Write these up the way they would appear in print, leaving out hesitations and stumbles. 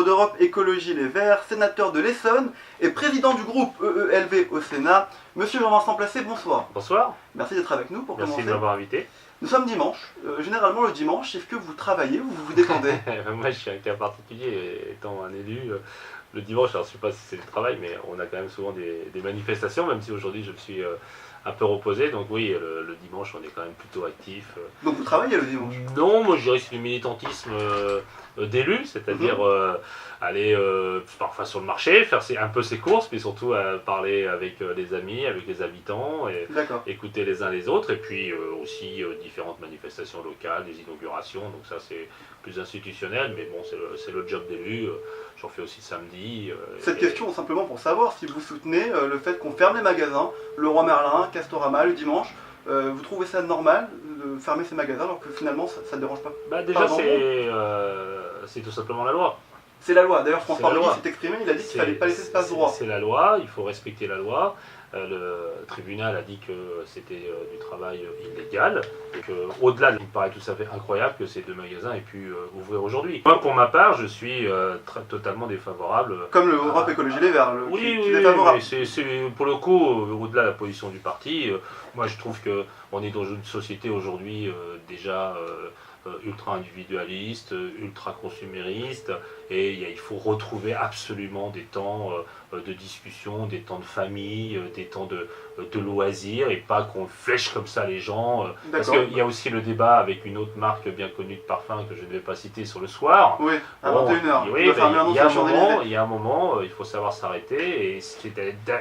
d'Europe Écologie Les Verts, sénateur de l'Essonne et président du groupe EELV au Sénat. Monsieur Jean-Vincent Placé, bonsoir. Bonsoir. Merci d'être avec nous pour commencer. Merci de m'avoir invité. Nous sommes dimanche. Généralement le dimanche, est-ce que vous travaillez ou vous vous détendez? Moi je suis un cas particulier, étant un élu. Le dimanche, alors je ne sais pas si c'est le travail, mais on a quand même souvent des manifestations, même si aujourd'hui je me suis un peu reposé. Donc oui, le dimanche on est quand même plutôt actif. Donc vous travaillez le dimanche? Non, moi je dirais que c'est du militantisme d'élu, c'est-à-dire aller parfois sur le marché, faire un peu ses courses, mais surtout parler avec les amis, avec les habitants, et écouter les uns les autres, et puis aussi différentes manifestations locales, des inaugurations, donc ça c'est plus institutionnel, mais bon c'est le job d'élu, j'en fais aussi samedi. Cette question simplement pour savoir si vous soutenez le fait qu'on ferme les magasins, Leroy Merlin, Castorama le dimanche. Vous trouvez ça normal de fermer ces magasins alors que finalement ça ne dérange pas? Déjà c'est tout simplement la loi. C'est la loi. D'ailleurs François Rugy s'est exprimé, il a dit qu'il ne fallait pas laisser espace droit. C'est la loi, il faut respecter la loi. Le tribunal a dit que c'était du travail illégal. Au-delà, il me paraît tout à fait incroyable que ces deux magasins aient pu ouvrir aujourd'hui. Moi, pour ma part, je suis totalement défavorable. Comme le Europe Écologie Les Verts, qui est défavorable. Pour le coup, au-delà de la position du parti, moi je trouve qu'on est dans une société aujourd'hui déjà ultra individualiste, ultra consumériste, et il faut retrouver absolument des temps de discussion, des temps de famille, des temps de loisirs, et pas qu'on flèche comme ça les gens. Parce qu'il y a aussi le débat avec une autre marque bien connue de parfum que je ne vais pas citer sur le soir. Oui, à 21h. Oui, il y a un moment, il faut savoir s'arrêter, et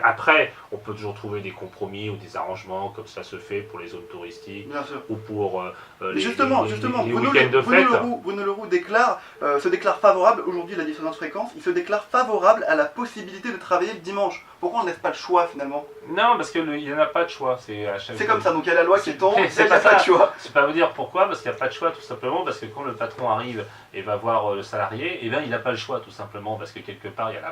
après, on peut toujours trouver des compromis ou des arrangements, comme ça se fait pour les zones touristiques, ou pour les week-ends de fête. Bruno Leroux se déclare favorable, aujourd'hui la dissonance fréquence, il se déclare favorable à la possibilité de travailler le dimanche. Pourquoi on ne laisse pas le choix finalement? Non, parce qu'il n'y en a pas de choix. C'est comme ça, donc il y a la loi qui tombe, il n'y a pas de choix. Je ne vais pas vous dire pourquoi, parce qu'il n'y a pas de choix tout simplement, parce que quand le patron arrive et va voir le salarié, eh bien, il n'a pas le choix tout simplement, parce que quelque part il y a la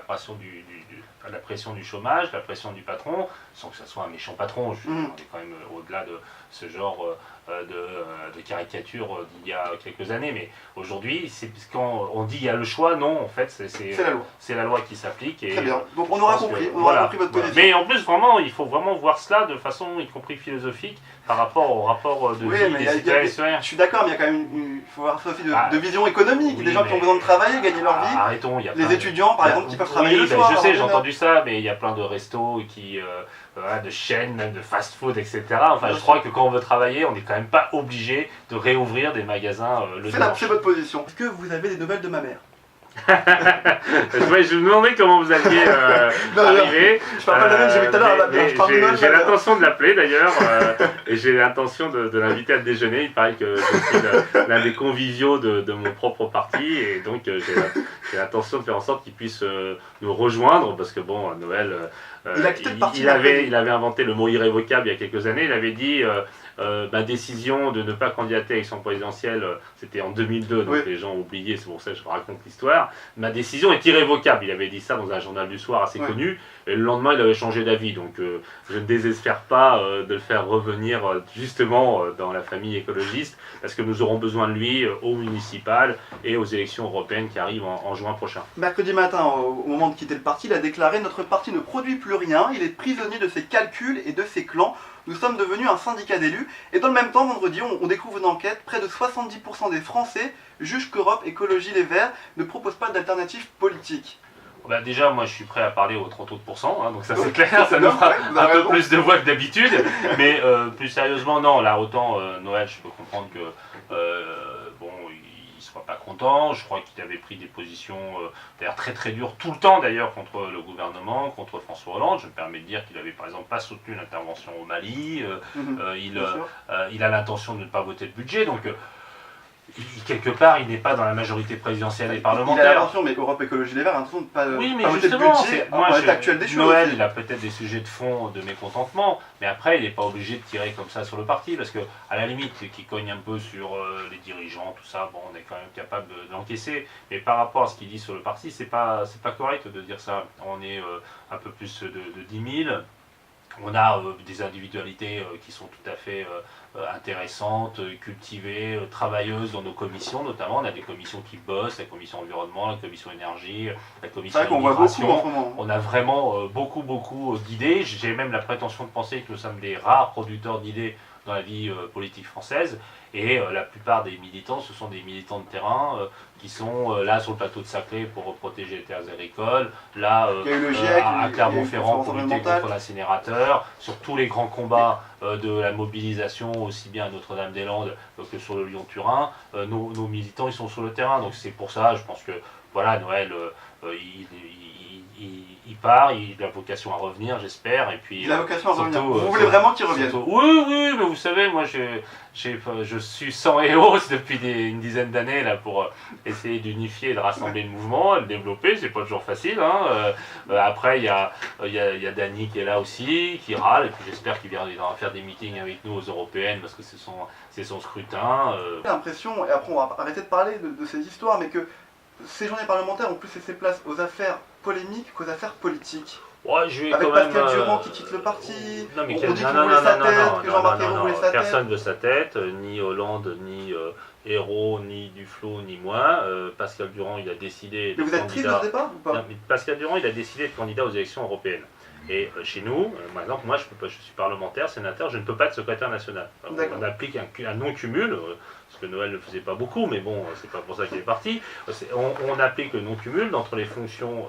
pression du chômage, la pression du patron, sans que ce soit un méchant patron. On est quand même au-delà de ce genre de caricature d'il y a quelques années, mais aujourd'hui, quand on dit il y a le choix, non, en fait, c'est la loi qui s'applique. Très bien, donc on aura compris, votre position. Mais en plus, vraiment, il faut vraiment voir cela de façon, y compris philosophique, par rapport au rapport de vie des citoyens et citoyens. Je suis d'accord, mais il y a quand même il faut avoir aussi de vision économique. Des gens qui ont besoin de travailler, gagner leur vie. Arrêtons, il y a les étudiants, par exemple, qui peuvent travailler le soir. Je sais, j'ai entendu ça, mais il y a plein de restos de chaînes, même de fast-food, etc. Enfin, je crois que quand on veut travailler, on n'est quand même pas obligé de réouvrir des magasins le dimanche. C'est votre position. Est-ce que vous avez des nouvelles de ma mère? Je me demandais comment vous alliez arriver. Je parle pas de la même, j'ai vu tout à l'heure. J'ai l'intention de l'appeler d'ailleurs, et j'ai l'intention de l'inviter à déjeuner. Il paraît que je suis l'un des conviviaux de mon propre parti, et donc j'ai l'intention de faire en sorte qu'il puisse nous rejoindre, parce que bon, à Noël, il avait inventé le mot irrévocable il y a quelques années. Il avait dit ma décision de ne pas candidater à l'élection présidentielle, c'était en 2002, donc les gens ont oublié, c'est pour ça que je raconte l'histoire. Ma décision est irrévocable. Il avait dit ça dans un journal du soir assez connu, et le lendemain il avait changé d'avis. Donc je ne désespère pas de le faire revenir justement dans la famille écologiste, parce que nous aurons besoin de lui au municipal et aux élections européennes qui arrivent en juin prochain. Mercredi matin, au moment de quitter le parti, il a déclaré: notre parti ne produit plus rien, il est prisonnier de ses calculs et de ses clans. Nous sommes devenus un syndicat d'élus. Et dans le même temps, vendredi, on découvre une enquête. Près de 70% des Français jugent qu'Europe Écologie Les Verts ne propose pas d'alternative politique. Déjà, moi je suis prêt à parler aux 30 autres pourcents, donc ça c'est clair, ça nous fera un peu plus de voix que d'habitude. Mais plus sérieusement, non, là autant Noël, je peux comprendre que il soit pas content. Je crois qu'il avait pris des positions d'ailleurs très très dures tout le temps d'ailleurs contre le gouvernement, contre François Hollande. Je me permets de dire qu'il avait par exemple pas soutenu l'intervention au Mali. Il a l'intention de ne pas voter le budget, donc quelque part, il n'est pas dans la majorité présidentielle et parlementaire. Il a l'intention, mais Europe Écologie Les Verts a l'intention de ne pas voter le budget moi, en l'état actuel des choses. Noël, il a peut-être des sujets de fond de mécontentement, mais après, il n'est pas obligé de tirer comme ça sur le parti, parce que à la limite, qu'il cogne un peu sur les dirigeants, tout ça, bon, on est quand même capable de l'encaisser, mais par rapport à ce qu'il dit sur le parti, c'est pas correct de dire ça. On est un peu plus de 10 000. On a des individualités qui sont tout à fait intéressantes, cultivées, travailleuses dans nos commissions notamment. On a des commissions qui bossent, la commission environnement, la commission énergie, la C'est commission vrai qu'on voit beaucoup en ce immigration. moment. On a vraiment beaucoup d'idées. J'ai même la prétention de penser que nous sommes des rares producteurs d'idées dans la vie politique française. Et la plupart des militants, ce sont des militants de terrain qui sont là sur le plateau de Saclay pour protéger les terres agricoles, là Il y a eu le GIEC, à il y a eu Clermont-Ferrand une pour lutter environnementale. contre l'incinérateur, sur tous les grands combats de la mobilisation, aussi bien à Notre-Dame-des-Landes que sur le Lyon-Turin. Nos militants, ils sont sur le terrain, donc c'est pour ça, je pense que voilà, Noël, il part, il a vocation à revenir, j'espère, et puis... Il a vocation à revenir. surtout, Vous voulez vraiment qu'il revienne? Oui, mais vous savez, moi je suis sans EOS depuis une dizaine d'années là pour essayer d'unifier et de rassembler le mouvement, le développer, c'est pas toujours facile. Hein. Après, il y a Dany qui est là aussi, qui râle, et puis j'espère qu'il viendra faire des meetings avec nous aux européennes parce que c'est son scrutin. J'ai l'impression, et après on va arrêter de parler de ces histoires, mais que ces journées parlementaires ont plus laissé place aux affaires polémiques qu'aux affaires politiques. Ouais, je vais Avec quand même, Pascal Durand qui quitte le parti, non, mais on quel- dit non, qu'il non, voulait non, sa non, tête, non, que non, Jean-Marc non, Ayrault non, voulait sa tête. personne veut sa tête, ni Hollande, ni Ayrault, ni Duflot, ni moi. Pascal Durand, il a décidé Mais d'être vous êtes triste de candidat. ce départ ou pas? Non, mais Pascal Durand, il a décidé d'être candidat aux élections européennes. Et chez nous, par exemple, moi, je suis parlementaire, sénateur, je ne peux pas être secrétaire national. D'accord. On applique un non-cumul, ce que Noël ne faisait pas beaucoup, mais bon, c'est pas pour ça qu'il est parti. On applique le non-cumul entre les fonctions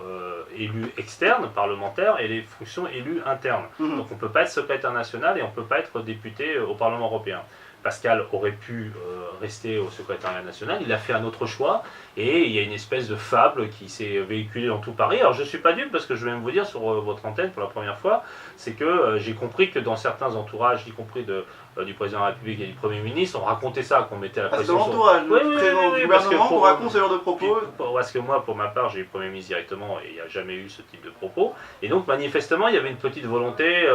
élues externes, parlementaires, et les fonctions élues internes. Mhm. Donc on ne peut pas être secrétaire national et on ne peut pas être député au Parlement européen. Pascal aurait pu rester au secrétariat national, il a fait un autre choix, et il y a une espèce de fable qui s'est véhiculée dans tout Paris. Alors je ne suis pas dupe, parce que je vais même vous dire sur votre antenne pour la première fois, c'est que j'ai compris que dans certains entourages, y compris du président de la République et du Premier ministre, on racontait ça, qu'on mettait la Ah, c'est pression dans sur... l'entourage, Oui, le oui, président oui, du parce que gouvernement qu'on pour- raconte ce genre de propos. Parce que moi, pour ma part, j'ai eu le Premier ministre directement et il n'y a jamais eu ce type de propos. Et donc, manifestement, il y avait une petite volonté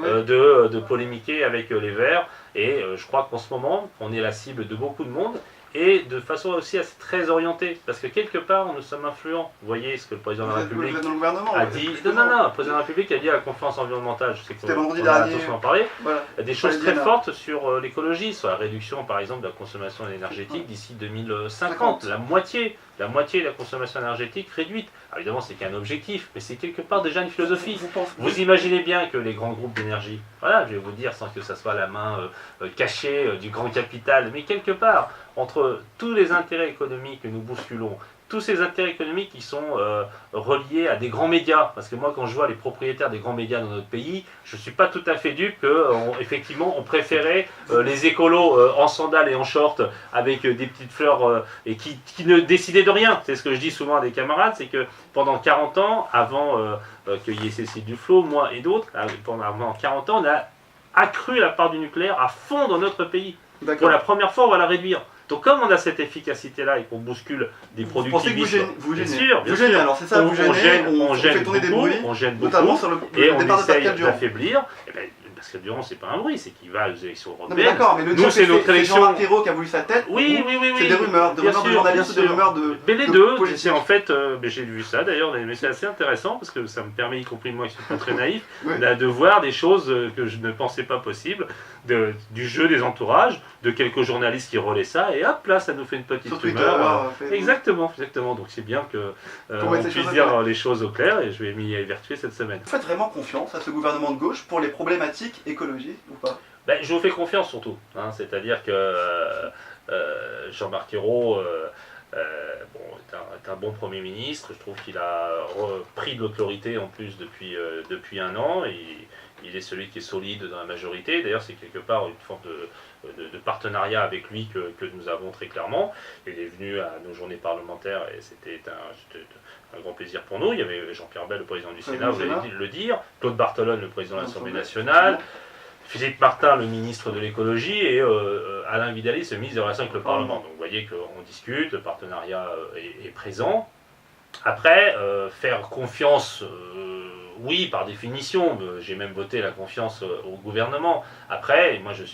de polémiquer avec les Verts. Et je crois qu'en ce moment, on est la cible de beaucoup de monde. Et de façon aussi assez très orientée. Parce que quelque part, nous sommes influents. Vous voyez ce que le président de la Vous République êtes dans le gouvernement. a ouais, dit... justement. Non, le président de la République a dit à la conférence environnementale, je sais C'était qu'on vendredi a dernier. attention à en parler, Voilà. des choses Fallait très dire, fortes sur l'écologie, sur la réduction par exemple de la consommation énergétique d'ici 2050. La moitié de la consommation énergétique réduite. Alors évidemment, c'est qu'un objectif, mais c'est quelque part déjà une philosophie. Vous pensez- Vous imaginez bien que les grands groupes d'énergie, voilà, je vais vous dire sans que ça soit la main cachée du grand capital, mais quelque part, entre tous les intérêts économiques que nous bousculons, tous ces intérêts économiques qui sont reliés à des grands médias, parce que moi quand je vois les propriétaires des grands médias dans notre pays, je ne suis pas tout à fait dupe qu'effectivement on préférait les écolos en sandales et en short avec des petites fleurs et qui ne décidaient de rien. C'est ce que je dis souvent à des camarades, c'est que pendant 40 ans, avant qu'il y ait Cécile Duflot, moi et d'autres, pendant 40 ans, on a accru la part du nucléaire à fond dans notre pays. Pour D'accord. la première fois, on va la réduire. Donc comme on a cette efficacité-là et qu'on bouscule des Vous pensez que vous productivismes, gênez, vous bien gênez. sûr, Vous gênez, alors c'est ça, vous gênez, on gêne fait tourner des beaucoup, bruits, on gêne beaucoup, notamment sur le et on départ de essaye Pascal Durand. d'affaiblir. Et ben, Pascal Durand, c'est pas un bruit, c'est qu'il va aux élections Non mais européennes. d'accord, mais le Nous, dire c'est que notre c'est élection. Jean-Marc Ayrault qui a voulu sa tête, Oui, c'est des rumeurs, bien de sûr, journalistes, bien des sûr. rumeurs de... Mais les de deux, politiques. c'est en fait, j'ai vu ça d'ailleurs, mais c'est assez intéressant parce que ça me permet, y compris moi qui suis pas très naïf, Oui. de voir des choses que je ne pensais pas possibles, du jeu des entourages, de quelques journalistes qui relaient ça, et hop là, ça nous fait une petite Sur Twitter, rumeur. Facebook. Exactement. Donc c'est bien que Pour on mettre les puisse choses au dire clair. les choses au clair, et je vais m'y évertuer cette semaine. Vous faites vraiment confiance à ce gouvernement de gauche pour les problématiques écologiques ou pas? Ben, je vous fais confiance surtout, hein, c'est-à-dire que Jean-Marc Ayrault est un bon Premier ministre, je trouve qu'il a repris de l'autorité en plus depuis un an, et il est celui qui est solide dans la majorité. D'ailleurs, c'est quelque part une forme de partenariat avec lui que nous avons très clairement. Il est venu à nos journées parlementaires et c'était un grand plaisir pour nous. Il y avait Jean-Pierre Bel, le président du Sénat, vous allez le dire, Claude Barthelone, le président de l'Assemblée nationale, Philippe Martin, le ministre de l'écologie, et Alain Vidali, le ministre des Relations avec le Parlement. Donc vous voyez qu'on discute, le partenariat est présent. Après, faire confiance, oui, par définition, j'ai même voté la confiance au gouvernement. Après, moi je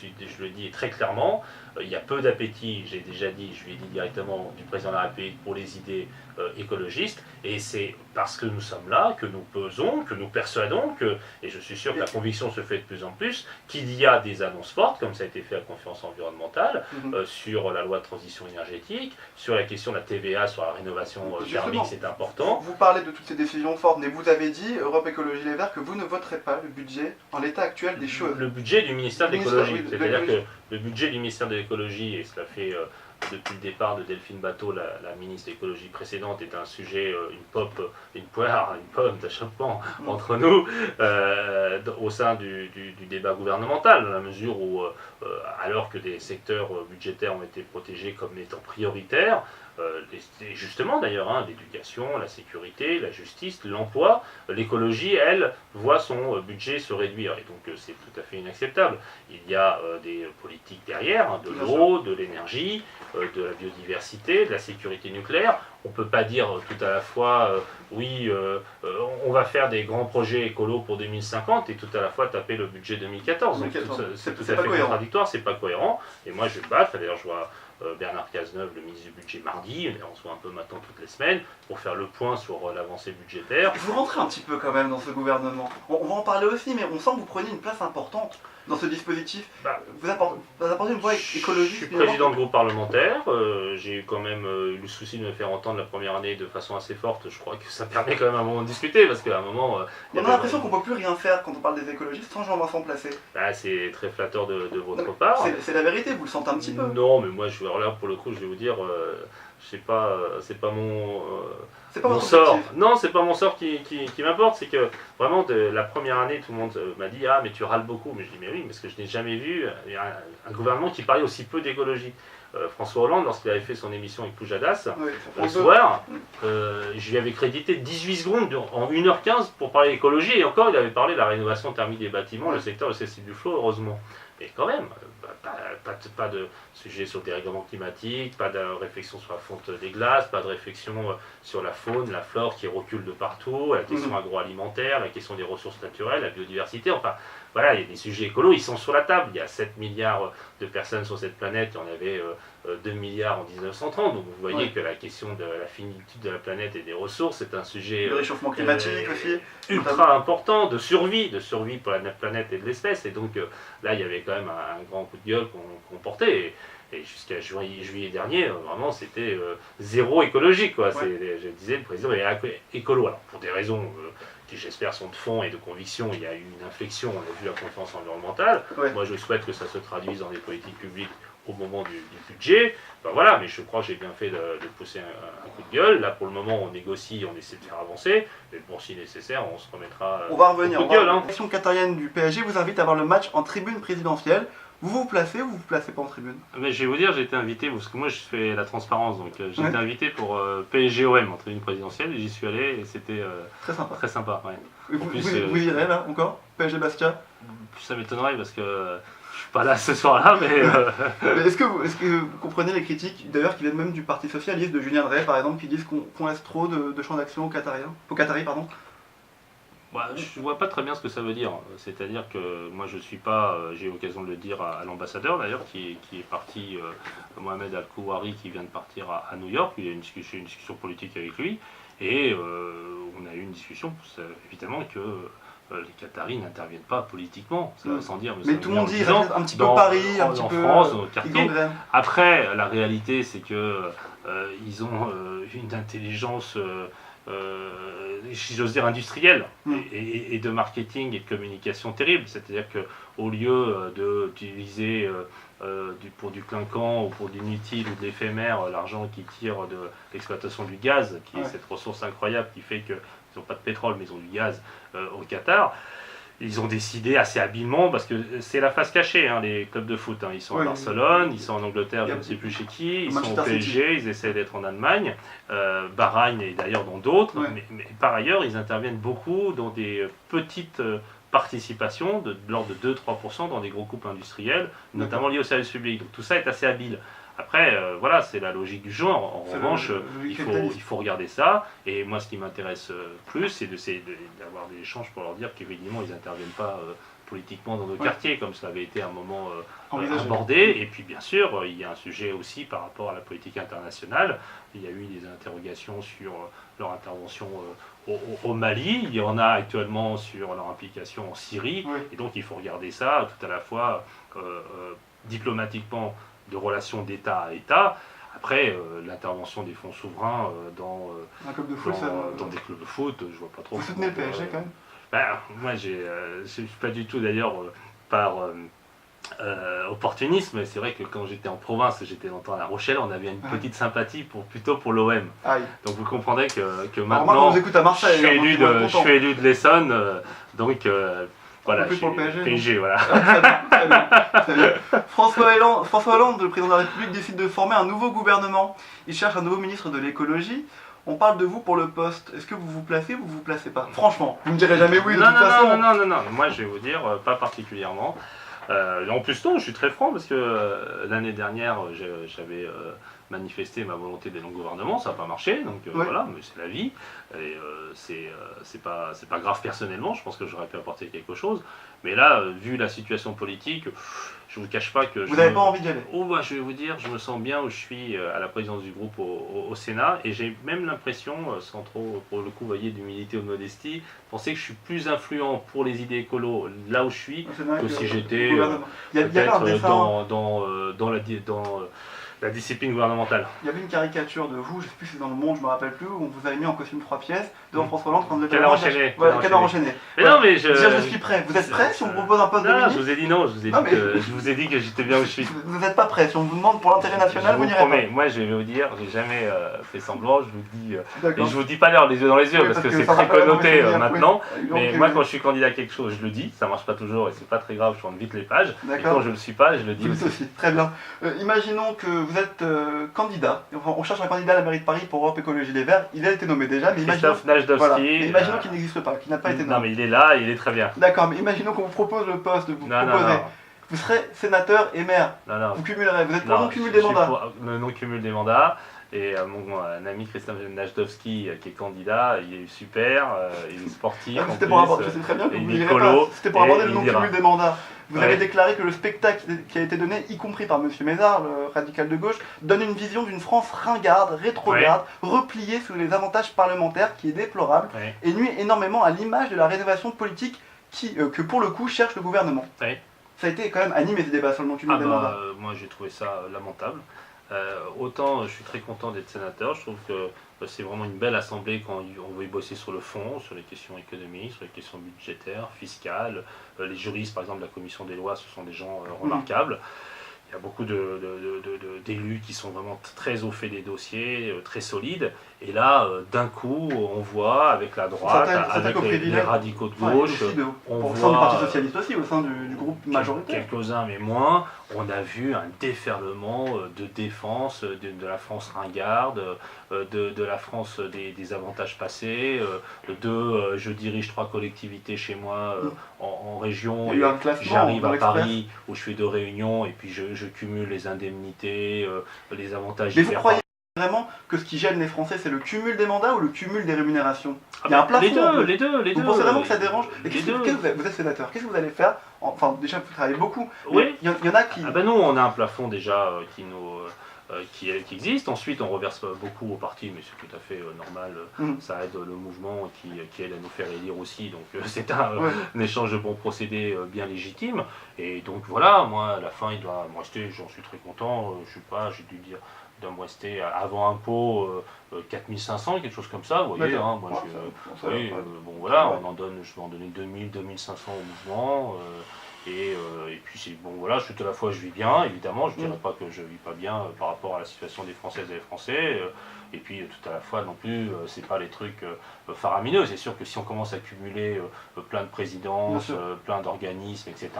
le dis très clairement, il y a peu d'appétit, j'ai déjà dit, je lui ai dit directement, du président de la République pour les idées écologistes, et c'est parce que nous sommes là, que nous pesons, que nous persuadons, et je suis sûr que la conviction se fait de plus en plus, qu'il y a des annonces fortes, comme ça a été fait à la conférence environnementale, sur la loi de transition énergétique, sur la question de la TVA, sur la rénovation thermique, c'est important. Vous parlez de toutes ces décisions fortes, mais vous avez dit, Europe Écologie Les Verts, que vous ne voterez pas le budget en l'état actuel des choses. Le budget du ministère de l'écologie, c'est-à-dire que le budget du ministère de l'écologie, et cela fait depuis le départ de Delphine Batho, la ministre de l'écologie précédente, est un sujet, une pomme d'achoppement entre nous au sein du débat gouvernemental, dans la mesure où, alors que des secteurs budgétaires ont été protégés comme étant prioritaires, et justement d'ailleurs, l'éducation, la sécurité, la justice, l'emploi, l'écologie, elle, voit son budget se réduire. Et donc c'est tout à fait inacceptable. Il y a des politiques derrière, de l'eau, de l'énergie, de la biodiversité, de la sécurité nucléaire. On ne peut pas dire tout à la fois, on va faire des grands projets écolos pour 2050 et tout à la fois taper le budget 2014. Donc c'est tout à fait contradictoire, c'est pas cohérent. Et moi je vais battre, d'ailleurs je vois Bernard Cazeneuve, le ministre du budget, mardi, on se voit un peu maintenant toutes les semaines, pour faire le point sur l'avancée budgétaire. Vous rentrez un petit peu quand même dans ce gouvernement. On va en parler aussi, mais on sent que vous prenez une place importante dans ce dispositif. Vous apportez une voix écologique. Je suis président de groupe parlementaire, j'ai quand même eu le souci de me faire entendre la première année de façon assez forte. Je crois que ça permet quand même à un moment de discuter, parce qu'à un moment... on a l'impression qu'on ne peut plus rien faire quand on parle des écologistes sans Jean-Vincent Placé. C'est très flatteur de votre part. C'est la vérité, vous le sentez un petit peu. Non, mais moi, alors là, pour le coup, je vais vous dire, c'est pas mon sort. Non, c'est pas mon sort qui m'importe, c'est que vraiment, la première année, tout le monde m'a dit « Ah, mais tu râles beaucoup ». Mais je dis « Mais oui, parce que je n'ai jamais vu un gouvernement qui parlait aussi peu d'écologie ». François Hollande, lorsqu'il avait fait son émission avec Poujadas, le soir, je lui avais crédité 18 secondes en 1h15 pour parler d'écologie, et encore, il avait parlé de la rénovation thermique des bâtiments, le secteur de Cécile Duflot, heureusement. Mais quand même, pas de sujet sur le dérèglement climatique, pas de réflexion sur la fonte des glaces, pas de réflexion sur la faune, la flore qui recule de partout, la question agroalimentaire, la question des ressources naturelles, la biodiversité, enfin voilà, il y a des sujets écolos, ils sont sur la table. Il y a 7 milliards de personnes sur cette planète, il y en avait 2 milliards en 1930, donc vous voyez que la question de la finitude de la planète et des ressources, c'est un sujet le réchauffement climatique aussi, ultra important, de survie pour la planète et de l'espèce, et donc là il y avait quand même un grand coup de gueule qu'on portait, et jusqu'à juillet dernier, vraiment c'était zéro écologique, quoi. Je disais, le président est écolo, alors pour des raisons qui j'espère sont de fond et de conviction, il y a eu une inflexion, on a vu la conférence environnementale, moi je souhaite que ça se traduise dans des politiques publiques au moment du budget, voilà, mais je crois que j'ai bien fait de pousser un coup de gueule. Là pour le moment on négocie, on essaie de faire avancer, mais bon, si nécessaire on se remettra on va revenir, coup de gueule. L'action qatarienne du PSG vous invite à voir le match en tribune présidentielle. Vous vous placez ou vous vous placez pas en tribune? Mais je vais vous dire, j'ai été invité, parce que moi je fais la transparence, donc j'ai été invité pour PSG-OM en tribune présidentielle, et j'y suis allé, et c'était très sympa. Vous irez là encore? PSG-Bastia? Ça m'étonnerait, parce que je suis pas là ce soir-là, mais... Est-ce que vous comprenez les critiques, d'ailleurs qui viennent même du Parti Socialiste, de Julien Drey par exemple, qui disent qu'on laisse trop de champs d'action aux Qataris, pardon? Je vois pas très bien ce que ça veut dire. C'est-à-dire que moi je suis pas, j'ai eu l'occasion de le dire à l'ambassadeur d'ailleurs, qui est parti, Mohamed Al-Kouari, qui vient de partir à New York. Il y a eu une discussion politique avec lui, et on a eu une discussion, évidemment, que les Qataris n'interviennent pas politiquement, ça va sans dire. Mais tout le monde dit un petit peu Paris, un petit peu France, dans le quartier. Après, la réalité, c'est que ils ont une intelligence, si j'ose dire, industrielle et de marketing et de communication terrible. C'est-à-dire qu'au lieu d'utiliser pour du clinquant ou pour de l'inutile ou de l'éphémère l'argent qui tire de l'exploitation du gaz, qui est cette ressource incroyable qui fait qu'ils n'ont pas de pétrole mais ils ont du gaz au Qatar, ils ont décidé assez habilement, parce que c'est la face cachée, les clubs de foot. Ils sont à Barcelone, ils sont en Angleterre, je ne sais plus chez qui, ils sont au PSG, ils essaient d'être en Allemagne, Bahreïn et d'ailleurs dans d'autres. Mais par ailleurs, ils interviennent beaucoup dans des petites participations de l'ordre de 2-3% dans des gros groupes industriels, notamment liés au service public. Donc tout ça est assez habile. Après, voilà, c'est la logique du genre. En revanche, il faut regarder ça. Et moi, ce qui m'intéresse plus, c'est d'avoir des échanges pour leur dire qu'évidemment, ils n'interviennent pas politiquement dans nos quartiers, comme ça avait été à un moment abordé. Et puis, bien sûr, il y a un sujet aussi par rapport à la politique internationale. Il y a eu des interrogations sur leur intervention au Mali, il y en a actuellement sur leur implication en Syrie, Oui. et donc il faut regarder ça tout à la fois diplomatiquement de relations d'État à État. Après, l'intervention des fonds souverains Un club de foot, dans des clubs de foot, je vois pas trop. Vous soutenez le PSG quand même? Ben, moi, je suis pas du tout d'ailleurs par opportunisme. C'est vrai que quand j'étais en province, j'étais longtemps à La Rochelle, on avait une petite sympathie plutôt pour l'OM. Donc vous comprendrez que maintenant, on vous écoute à Marseille, je suis élu de l'Essonne, donc voilà, je suis pour le PSG. PSG, voilà. Très bien. François Hollande, le président de la République, décide de former un nouveau gouvernement. Il cherche un nouveau ministre de l'écologie. On parle de vous pour le poste. Est-ce que vous vous placez ou vous vous placez pas? Franchement, vous ne direz jamais oui de toute façon. Non. Moi, je vais vous dire, pas particulièrement. En plus, non, je suis très franc parce que l'année dernière, j'avais manifesté ma volonté d'aller dans le gouvernement, ça n'a pas marché, donc voilà, mais c'est la vie. Et c'est pas grave personnellement, je pense que j'aurais pu apporter quelque chose. Mais là, vu la situation politique, je vous cache pas que... Vous n'avez pas envie d'y aller? Je vais vous dire, je me sens bien où je suis à la présidence du groupe au Sénat, et j'ai même l'impression, sans trop, pour le coup, voyez, d'humilité ou de modestie, penser que je suis plus influent pour les idées écolo là où je suis que si j'étais peut-être dans la discipline gouvernementale. Il y avait une caricature de vous, je ne sais plus si c'est dans Le Monde, je me rappelle plus, où on vous avait mis en costume 3 pièces devant François Hollande quand vous êtes Canard enchaîné. Canard enchaîné. Mais non, mais je suis prêt. Vous êtes prêt si on vous propose un poste de ministre? Je vous ai dit non, je vous ai dit que j'étais bien où je suis. Vous n'êtes pas prêt. Si on vous demande pour l'intérêt national, vous n'irez pas. Moi je vais vous dire, j'ai jamais fait semblant, je vous dis, et je vous dis pas l'heure les yeux dans les yeux parce que c'est très connoté maintenant. Mais moi quand je suis candidat à quelque chose, je le dis, ça marche pas toujours et c'est pas très grave, je tourne vite les pages. Et quand je le suis pas, je le dis aussi. Très bien. Imaginons que vous êtes candidat, on cherche un candidat à la mairie de Paris pour Europe Écologie Les Verts, il a été nommé déjà, mais Christophe Najdovski. Imaginons qu'il n'existe pas, qu'il n'a pas été nommé. Non mais il est là, il est très bien. D'accord, mais imaginons qu'on vous propose le poste de vous proposer. Vous serez sénateur et maire. Vous cumulerez, vous êtes pour le non-cumul des mandats. Le non-cumul des mandats. Et mon ami Christophe Najdovski qui est candidat, il est super, il est sportif. C'était pour aborder, je sais très bien que vous ne pas. C'était pour aborder le non-cumul des mandats. Vous avez déclaré que le spectacle qui a été donné, y compris par M. Mézard, le radical de gauche, donne une vision d'une France ringarde, rétrograde, repliée sous les avantages parlementaires, qui est déplorable, et nuit énormément à l'image de la rénovation politique que pour le coup cherche le gouvernement. Ça a été quand même animé ce débat sur le non-cumul des mandats. Moi j'ai trouvé ça lamentable. Autant je suis très content d'être sénateur, je trouve que c'est vraiment une belle assemblée quand on veut y bosser sur le fond, sur les questions économiques, sur les questions budgétaires, fiscales. Les juristes, par exemple, de la commission des lois, ce sont des gens remarquables. Il y a beaucoup d'élus qui sont vraiment très au fait des dossiers, très solides. Et là, d'un coup, on voit avec la droite, avec les radicaux de gauche, on voit... Au sein du Parti Socialiste aussi, au sein du groupe majoritaire. Quelques-uns, mais moins. On a vu un déferlement de défense de la France ringarde, de la France des avantages passés, je dirige 3 collectivités chez moi en région, et j'arrive à Paris où je fais 2 réunions et puis je cumule les indemnités, les avantages. Mais vous croyez vraiment que ce qui gêne les Français, c'est le cumul des mandats ou le cumul des rémunérations? Il y a un plafond. Les deux. Vous pensez vraiment que ça dérange? Vous êtes sénateur, qu'est-ce que vous allez faire? Enfin, déjà, vous travaillez beaucoup. Oui. Il y en a qui... nous, on a un plafond déjà qui existe. Ensuite, on reverse beaucoup au parti, mais c'est tout à fait normal. Ça aide le mouvement qui aide à nous faire élire aussi. Donc, c'est un échange de bons procédés bien légitime. Et donc, voilà, moi, à la fin, il doit me rester, j'en suis très content. J'ai dû dire, il doit me rester avant impôt 4500, quelque chose comme ça. Vous voyez, voilà, je vais en donner 2000, 2500 au mouvement. Et puis voilà, tout à la fois je vis bien, évidemment, je ne dirais pas que je ne vis pas bien par rapport à la situation des Françaises et des Français, et puis tout à la fois non plus, c'est pas les trucs faramineux. C'est sûr que si on commence à cumuler plein de présidences, plein d'organismes, etc.,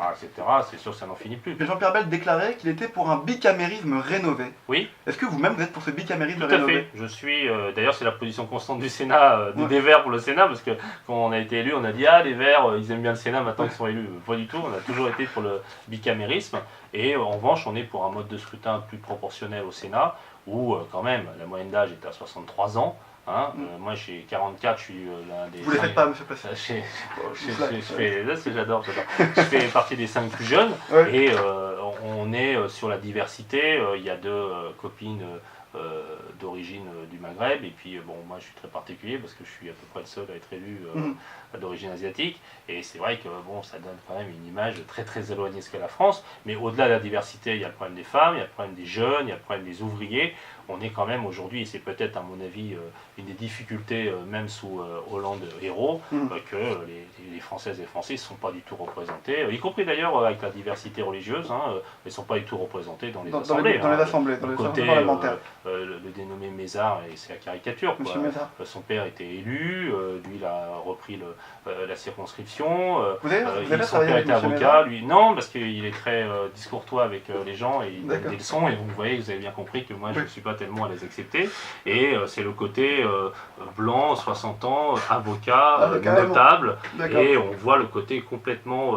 c'est sûr que ça n'en finit plus. Mais Jean-Pierre Bel déclarait qu'il était pour un bicamérisme rénové. Oui. Est-ce que vous-même vous êtes pour ce bicamérisme rénové? Tout à fait. Je suis, d'ailleurs c'est la position constante du Sénat, des Verts pour le Sénat, parce que quand on a été élu, on a dit les Verts, ils aiment bien le Sénat maintenant qu'ils sont élus. Pas du tout, on a toujours été pour le bicamérisme, et en revanche on est pour un mode de scrutin plus proportionnel au Sénat, où quand même la moyenne d'âge est à 63 ans. Moi j'ai 44, je suis l'un des... Vous ne les faites pas, monsieur Placé? J'adore. Je fais partie des 5 plus jeunes, et on est sur la diversité. Il y a 2 copines d'origine du Maghreb. Et puis, bon, moi, je suis très particulier parce que je suis à peu près le seul à être élu d'origine asiatique. Et c'est vrai que, bon, ça donne quand même une image très, très éloignée de ce qu'est la France. Mais au-delà de la diversité, il y a le problème des femmes, il y a le problème des jeunes, il y a le problème des ouvriers. On est quand même aujourd'hui, et c'est peut-être à mon avis une des difficultés, même sous Hollande héros, que les Françaises et Français ne sont pas du tout représentés, y compris d'ailleurs avec la diversité religieuse, ils ne sont pas du tout représentés dans les assemblées. Dans les assemblées, dans les assemblées parlementaires. Le dénommé Mézard, et c'est la caricature. Quoi. Son père était élu, lui il a repris la circonscription, son père était avocat, lui non, parce qu'il est très discourtois avec les gens et il donne des leçons, et vous voyez, vous avez bien compris que moi je ne suis pas tellement à les accepter, et c'est le côté blanc, 60 ans, avocat, notable, et on voit le côté complètement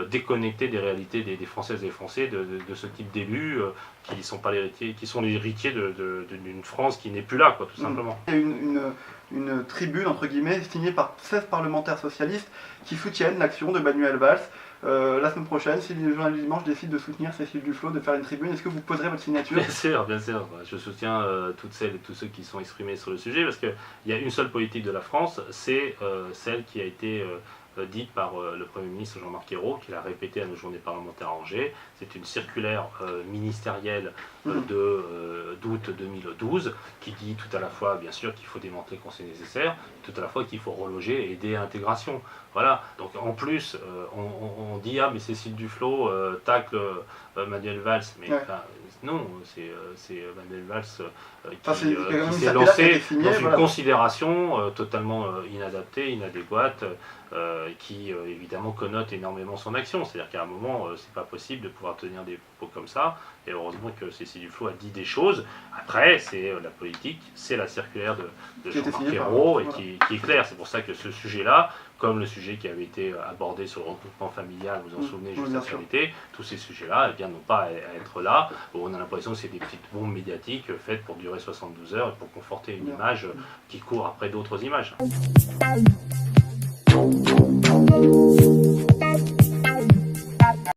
déconnecté des réalités des Françaises et des Français de ce type d'élus qui sont pas les héritiers, qui sont les héritiers d'une France qui n'est plus là, quoi, tout simplement. Il y a une tribune, entre guillemets, signée par 16 parlementaires socialistes qui soutiennent l'action de Manuel Valls. La semaine prochaine, si le journal du dimanche décide de soutenir Cécile Duflot, de faire une tribune, est-ce que vous poserez votre signature? Bien sûr, bien sûr. Je soutiens toutes celles et tous ceux qui sont exprimés sur le sujet, parce qu'il y a une seule politique de la France, c'est celle qui a été dite par le Premier ministre Jean-Marc Ayrault, qu'il a répété à nos journées parlementaires à Angers. C'est une circulaire ministérielle d'août 2012 qui dit tout à la fois, bien sûr, qu'il faut démanteler quand c'est nécessaire, tout à la fois qu'il faut reloger et aider à l'intégration. Voilà. Donc en plus, on dit ah mais Cécile Duflot tacle Manuel Valls, mais non, c'est Manuel Valls qui s'est lancé dans une considération totalement inadaptée, inadéquate, qui évidemment connote énormément son action. C'est-à-dire qu'à un moment, c'est pas possible de pouvoir tenir des propos comme ça. Et heureusement que Cécile Duflot a dit des choses. Après, c'est la politique, c'est la circulaire de Jean-Marc Ayrault et qui est claire. C'est pour ça que ce sujet-là, comme le sujet qui avait été abordé sur le regroupement familial, vous en souvenez, juste après l'été, tous ces sujets-là n'ont pas à être là. On a l'impression que c'est des petites bombes médiatiques faites pour durer 72 heures et pour conforter une image qui court après d'autres images.